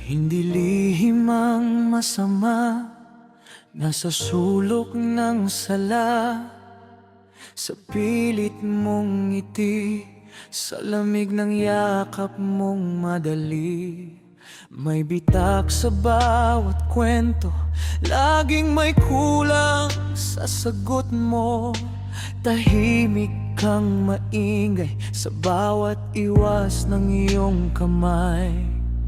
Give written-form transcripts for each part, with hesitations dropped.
Hindi lihim ang masama, nasa sulok ng sala. Sa pilit mong ngiti, sa lamig ng yakap mong madali. May bitak sa bawat kwento, laging may kulang sa sagot mo. Tahimik kang maingay sa bawat iwas ng iyong kamay.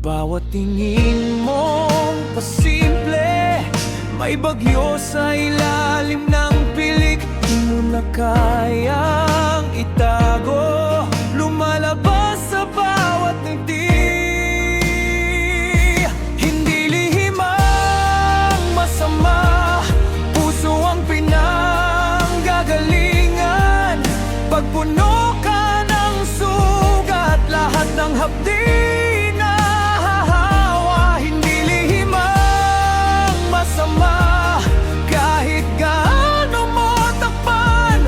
Bawat tingin mong pasimple, may bagyo sa ilalim ng pilik. Di mo na kayang itago, lumalabas sa bawat ngiti. Hindi lihim ang masama, puso ang pinanggagalingan. Pagpuno ka ng sugat, lahat ng hapdi kahit gaano mo takpan.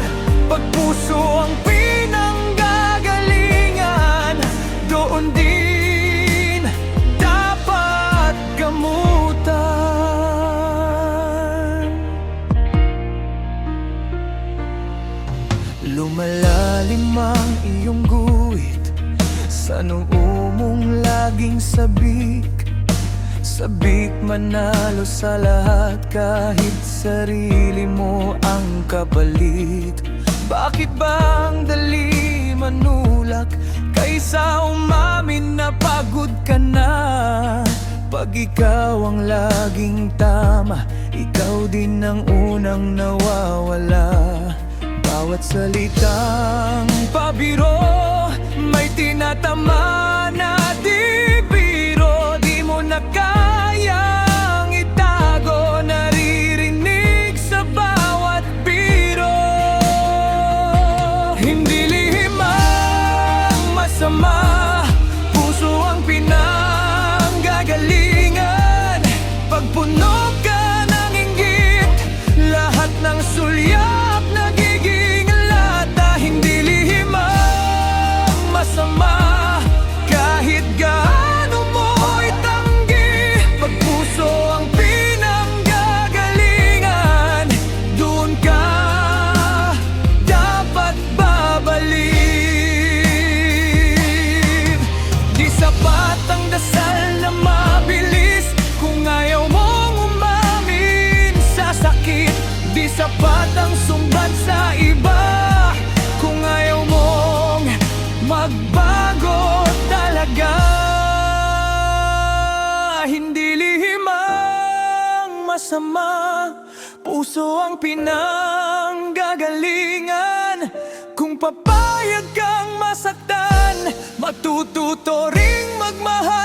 Pag puso ang pinanggagalingan, doon din dapat gamutan. Lumalalim ang iyong guhit sa noo mong laging sabik. Sabik manalo sa lahat, kahit sarili mo ang kapalit. Bakit bang dali manulak kaysa umamin na pagod ka na? Pag ikaw ang laging tama, ikaw din ang unang nawawala. Bawat salitang pabiro, may tinatama na di biro. Di mo na kayang itago, naririnig sa bawat biro. Hindi lihim ang masama, puso ang pinanggagalingan. Pagpuno ka ng inggit, lahat ng sulyap nagiging lata. Hindi lihim ang masama, kahit gaano mo itanggi. Pag puso ang pinanggagalingan, doon ka dapat babalik. Di sapat ang dasal na mabilis kung ayaw mong umamin sa sakit. Di sapat ang sumbat sa iba kung ayaw mong magbago talaga. Hindi lihim ang masama, puso ang pinanggagalingan. Kung papayag kang masaktan, matututo ring magmahal.